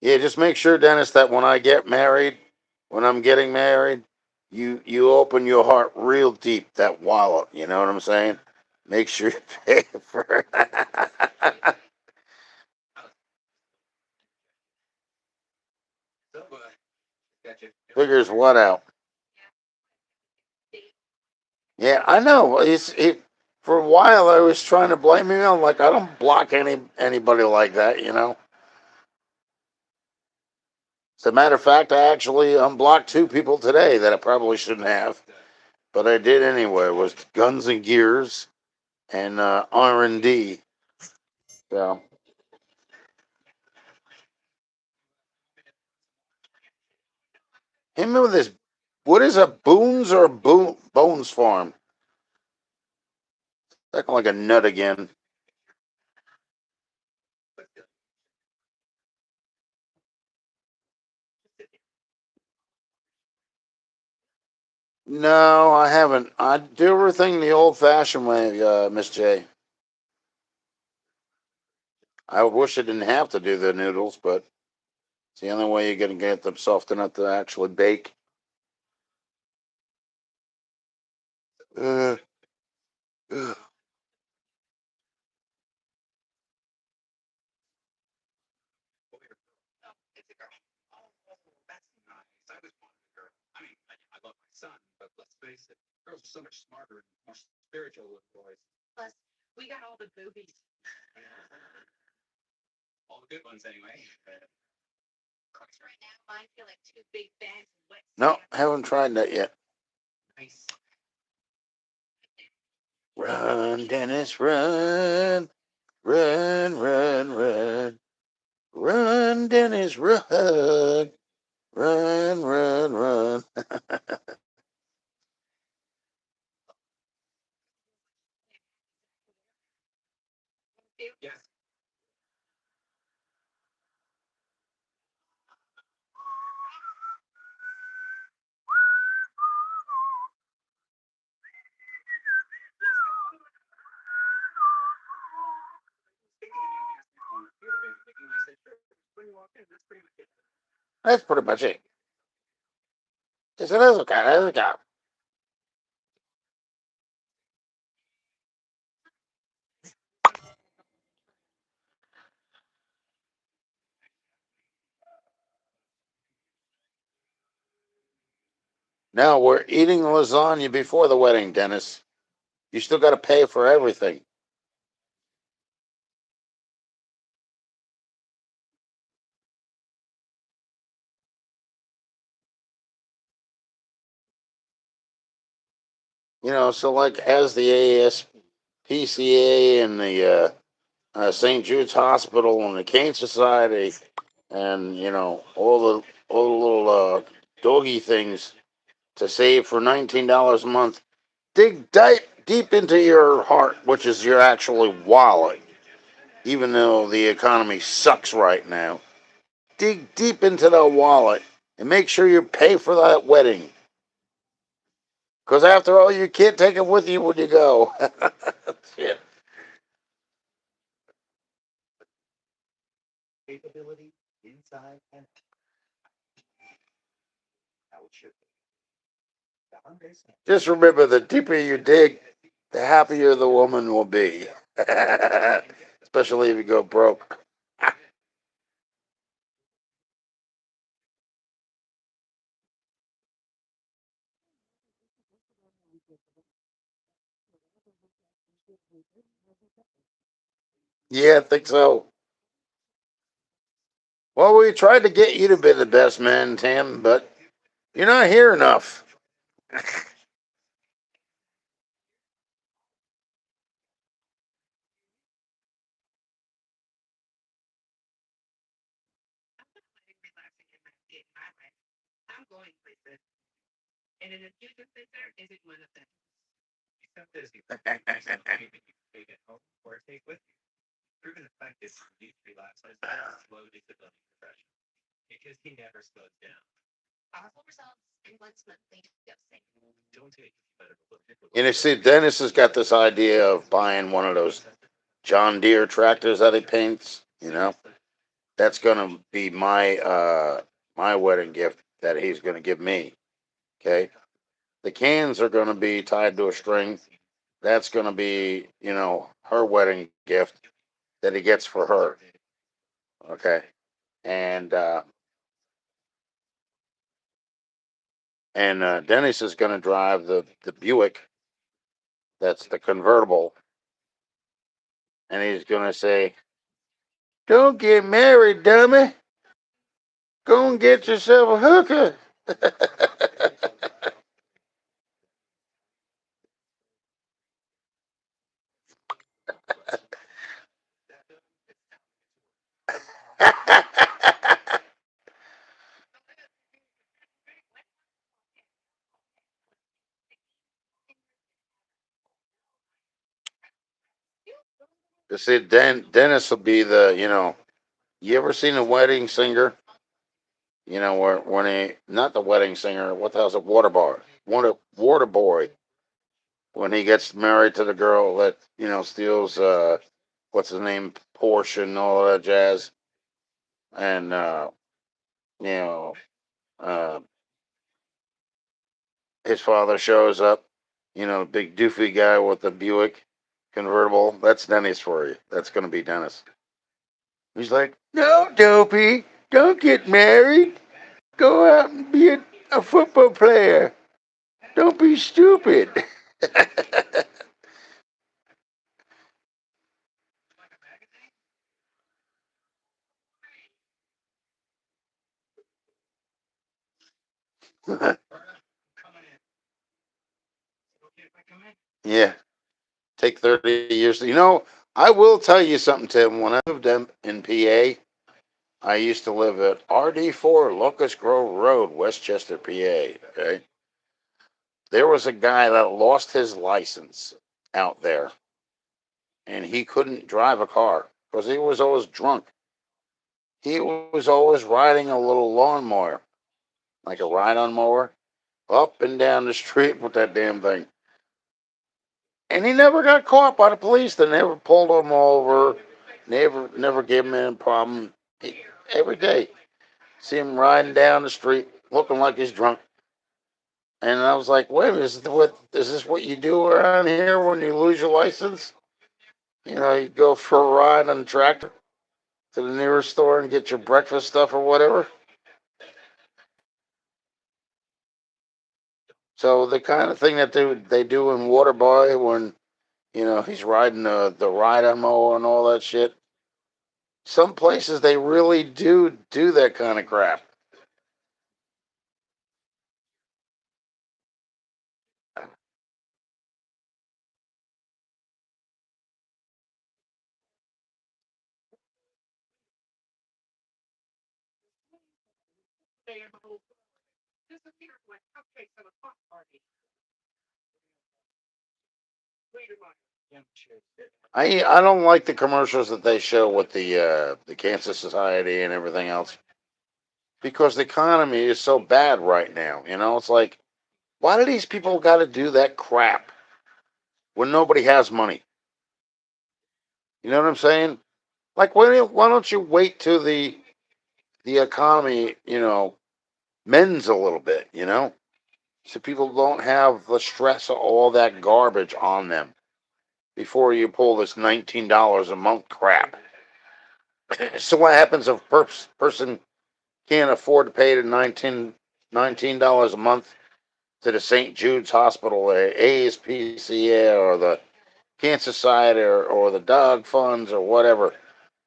Yeah, just make sure, Dennis, that when I'm getting married, you open your heart real deep, that wallet. You know what I'm saying? Make sure you pay for it. Figures what out? Yeah, I know. For a while I was trying to blame him. I'm like, I don't block anybody like that. As a matter of fact, I actually unblocked two people today that I probably shouldn't have, but I did anyway. It was Guns and Gears and R&D. So him with this, what is a Boone's or a Bones farm? Acting like a nut again. No, I haven't. I do everything the old-fashioned way, Miss J. I wish I didn't have to do the noodles, but it's the only way you're gonna get them soft enough to actually bake. Uh, uh. No, haven't tried that yet. Run, Dennis, run, run, run, run, run, Dennis, run, run, run, run. That's pretty much it. Yes, it is okay. There we go. No, we're eating lasagna before the wedding, Dennis. You still got to pay for everything. So like as the ASPCA and the St. Jude's Hospital and the Cane Society and all the little doggy things to save for $19 a month. Dig deep into your heart, which is your actual wallet, even though the economy sucks right now. Dig deep into that wallet and make sure you pay for that wedding. Because after all, you can't take it with you when you go. Shit. Just remember, the deeper you dig, the happier the woman will be. Especially if you go broke. Yeah, I think so. Well, we tried to get you to be the best man, Tim, but you're not here enough. See, Dennis has got this idea of buying one of those John Deere tractors that he paints. That's gonna be my wedding gift that he's gonna give me. Okay, the cans are gonna be tied to a string. That's gonna be her wedding gift that he gets for her. Okay, and Dennis is gonna drive the Buick. That's the convertible, and he's gonna say, "Don't get married, dummy. Go and get yourself a hooker." You see, Dennis will be you ever seen a wedding singer? Where when he not the wedding singer, what the hell's a water bar? Water boy when he gets married to the girl that steals what's his name, Porsche and all that jazz, and you know uh, his father shows up, big doofy guy with the Buick convertible. That's Dennis for you. That's gonna be Dennis. He's like, no, dopey, don't get married. Go out and be a football player. Don't be stupid. Yeah, take 30 years. I will tell you something, Tim. When I moved in PA, I used to live at RD4 Locust Grove Road, Westchester, PA. Okay. There was a guy that lost his license out there, and he couldn't drive a car because he was always drunk. He was always riding a little lawnmower, like a ride-on mower, up and down the street with that damn thing. And he never got caught by the police. They never pulled him over. Never gave him any problem. Every day, see him riding down the street, looking like he's drunk. And I was like, wait a minute, is this what you do around here when you lose your license? You go for a ride on the tractor to the nearest store and get your breakfast stuff or whatever. So the kind of thing that they do in Waterboy when he's riding the Ride-Mo and all that shit. Some places they really do that kind of crap. I don't like the commercials that they show with the Cancer Society and everything else because the economy is so bad right now. It's like, why do these people got to do that crap when nobody has money? You know what I'm saying? Like, why don't you wait till the economy mends a little bit? So people don't have the stress of all that garbage on them before you pull this $19 a month crap. So what happens if a person can't afford to pay the $19 a month to the St. Jude's Hospital, the ASPCA, or the Cancer Society, or the dog funds, or whatever?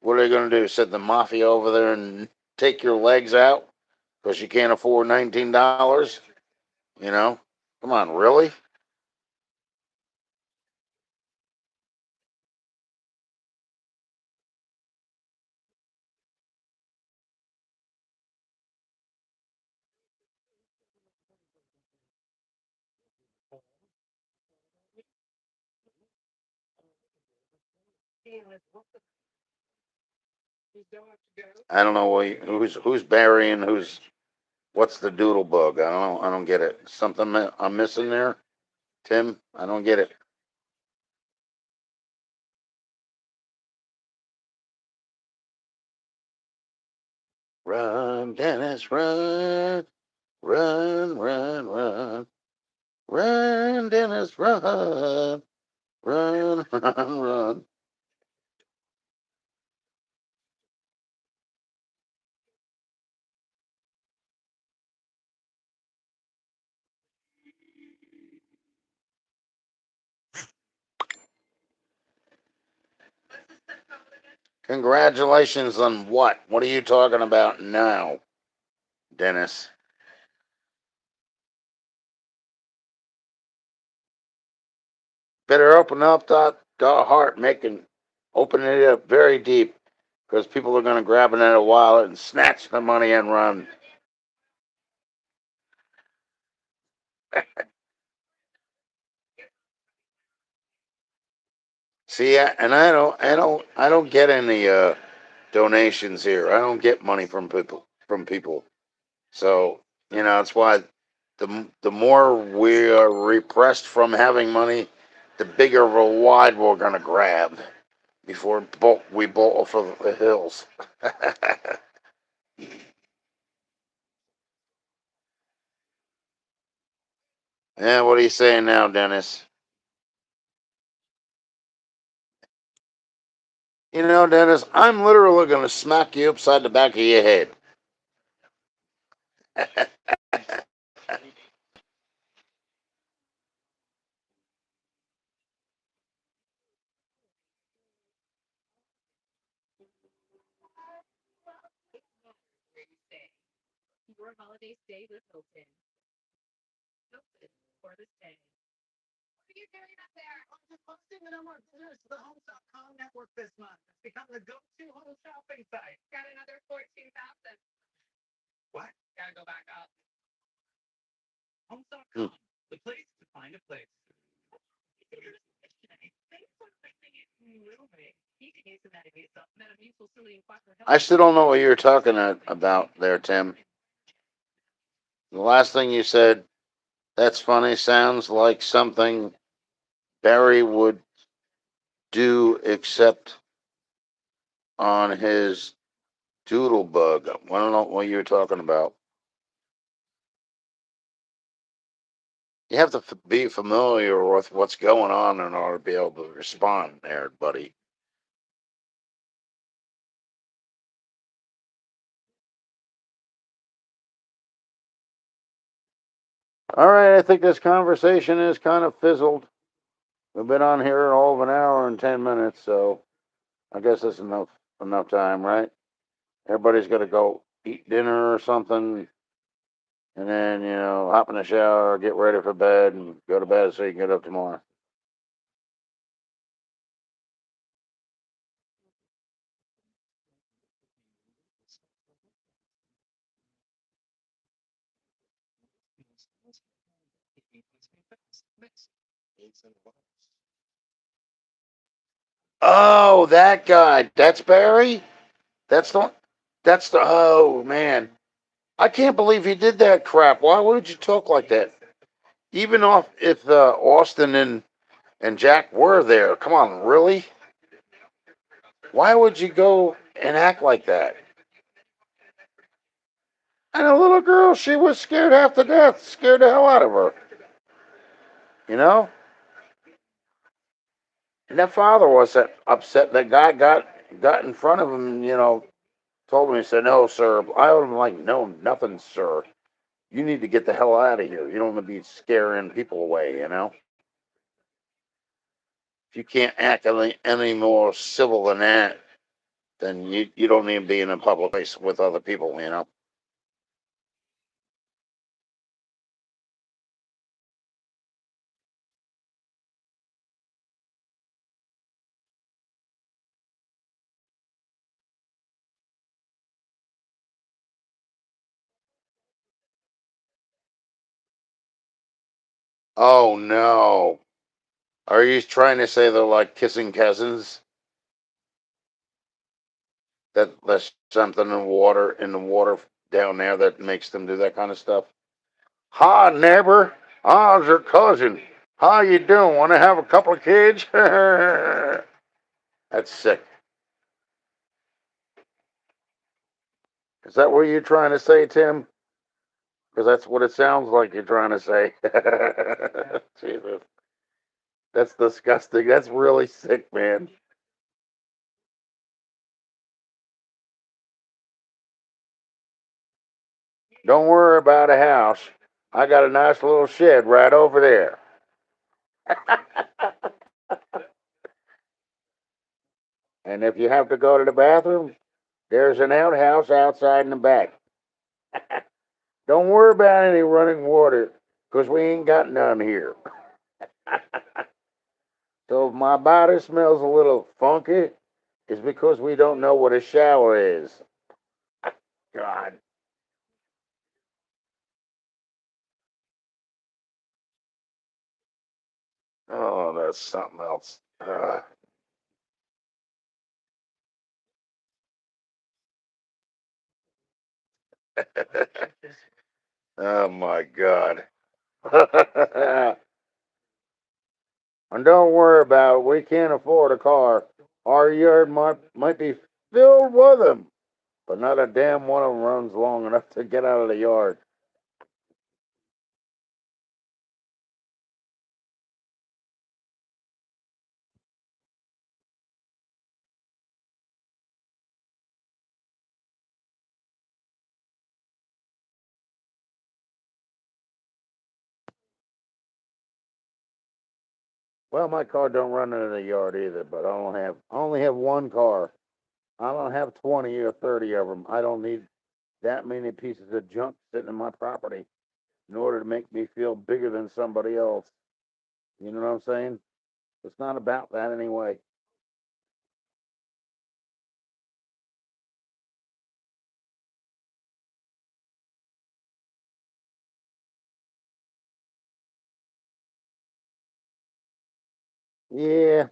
What are they going to do? Send the mafia over there and take your legs out because you can't afford $19? You know? Come on, really? I don't know who's burying who's. What's the doodle bug? I don't know. I don't get it. Something I'm missing there, Tim. I don't get it. Run, Dennis, run, run, run, run, run, Dennis, run, run, run, run. Congratulations on what? What are you talking about now, Dennis? Better open up the heart, open it up very deep, because people are going to grab it in a wallet and snatch the money and run. See, and I don't get any donations here. I don't get money from people. So that's why the more we are repressed from having money, the bigger of a wide we're gonna grab before we bolt for the hills. Yeah, what are you saying now, Dennis? Dennis, I'm literally gonna smack you upside the back of your head. Hmm. I still don't know what you're talking about there, Tim. The last thing you said, that's funny, sounds like something Barry would do, except on his doodle bug. I don't know what you're talking about. You have to be familiar with what's going on in order to be able to respond there, buddy. All right, I think this conversation is kind of fizzled. We've been on here all of an hour and 10 minutes, so I guess that's enough time, right? Everybody's got to go eat dinner or something, and then hop in the shower, get ready for bed, and go to bed so you can get up tomorrow. Oh, that guy. That's Barry. That's the. That's the. Oh man, I can't believe he did that crap. Why would you talk like that? Even off if Austin and Jack were there. Come on, really? Why would you go and act like that? And a little girl, she was scared half to death, scared the hell out of her. You know? And that father was upset. That guy got in front of him and, told him, he said, no, sir. I would have like, no, nothing, sir. You need to get the hell out of here. You don't want to be scaring people away. If you can't act any more civil than that, then you don't need to be in a public place with other people. Oh, no. Are you trying to say they're like kissing cousins? That there's something in the water down there that makes them do that kind of stuff. Hi, neighbor. How's your cousin? How you doing? Want to have a couple of kids? That's sick. Is that what you're trying to say, Tim? Because that's what it sounds like you're trying to say. Jesus, that's disgusting. That's really sick, man. Don't worry about a house. I got a nice little shed right over there. And if you have to go to the bathroom, there's an outhouse outside in the back. Don't worry about any running water, 'cause we ain't got none here. So if my body smells a little funky, it's because we don't know what a shower is. God. Oh, that's something else. Oh my God. And don't worry about it. We can't afford a car. Our yard might be filled with them, but not a damn one of them runs long enough to get out of the yard. Well, my car don't run in the yard either, but I only have one car. I don't have 20 or 30 of them. I don't need that many pieces of junk sitting in my property in order to make me feel bigger than somebody else. You know what I'm saying? It's not about that anyway. Yeah,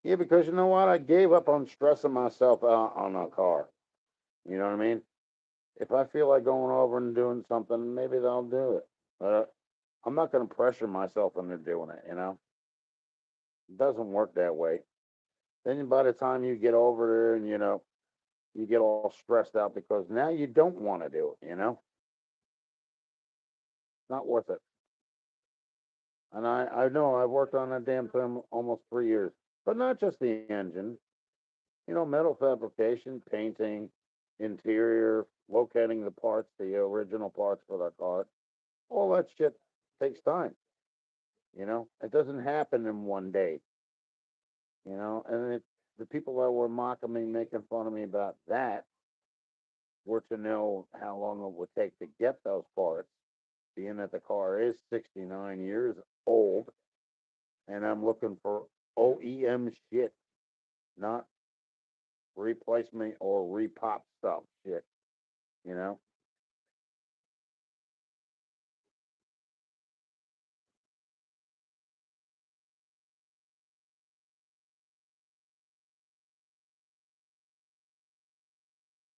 yeah, because you know what? I gave up on stressing myself out on a car. You know what I mean? If I feel like going over and doing something, maybe they'll do it. But I'm not going to pressure myself into doing it. It doesn't work that way. Then by the time you get over there and, you get all stressed out because now you don't want to do it. It's not worth it. And I know I've worked on that damn thing almost 3 years, but not just the engine, metal fabrication, painting, interior, locating the parts, the original parts for the car, all that shit. takes time. It doesn't happen in one day. And the people that were mocking me, making fun of me about that, were to know how long it would take to get those parts, being that the car is 69 years old, and I'm looking for OEM shit, not replacement or repop stuff shit, you know?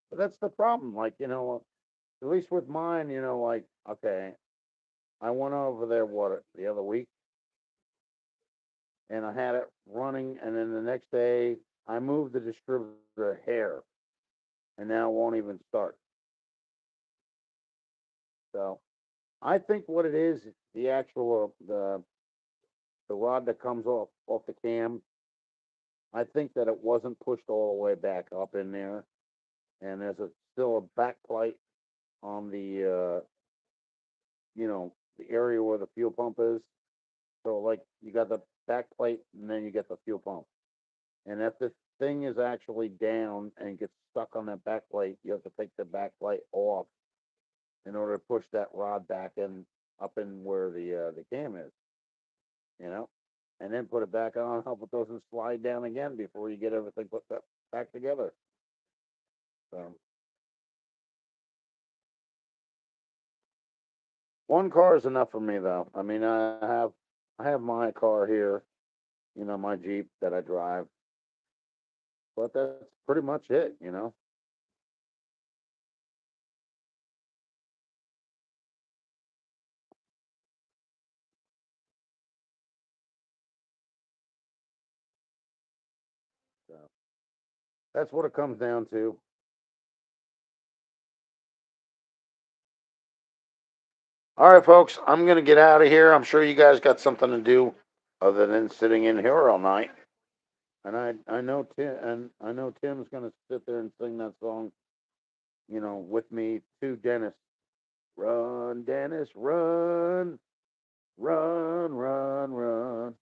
But that's the problem. Like, at least with mine, like, okay, I went over there, what, the other week, and I had it running, and then the next day, I moved the distributor hair, and now it won't even start. So, I think what it is, the actual the rod that comes off the cam. I think that it wasn't pushed all the way back up in there, and there's still a back plate on the area where the fuel pump is. So like you got the back plate, and then you get the fuel pump, and if the thing is actually down and gets stuck on that back plate, you have to take the back plate off in order to push that rod back in up in where the cam is. You know, and then put it back on. Hope it doesn't slide down again before you get everything put back together. So one car is enough for me, though. I mean, I have my car here, my Jeep that I drive, but that's pretty much it. So that's what it comes down to. All right, folks, I'm gonna get out of here. I'm sure you guys got something to do other than sitting in here all night. And I know Tim's gonna sit there and sing that song, with me to Dennis. Run, Dennis, run, run, run, run.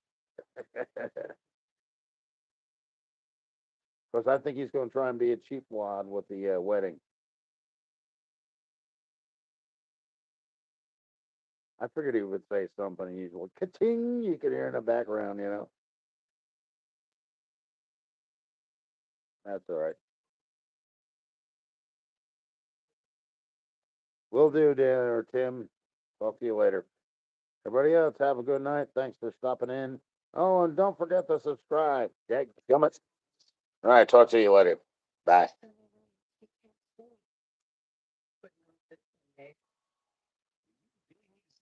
Because I think he's going to try and be a cheap wad with the wedding. I figured he would say something unusual. Ka-ting, you can hear in the background. That's all right. Will do, Dan or Tim. Talk to you later. Everybody else, have a good night. Thanks for stopping in. Oh, and don't forget to subscribe. Dadgummit. All right, talk to you later. Bye.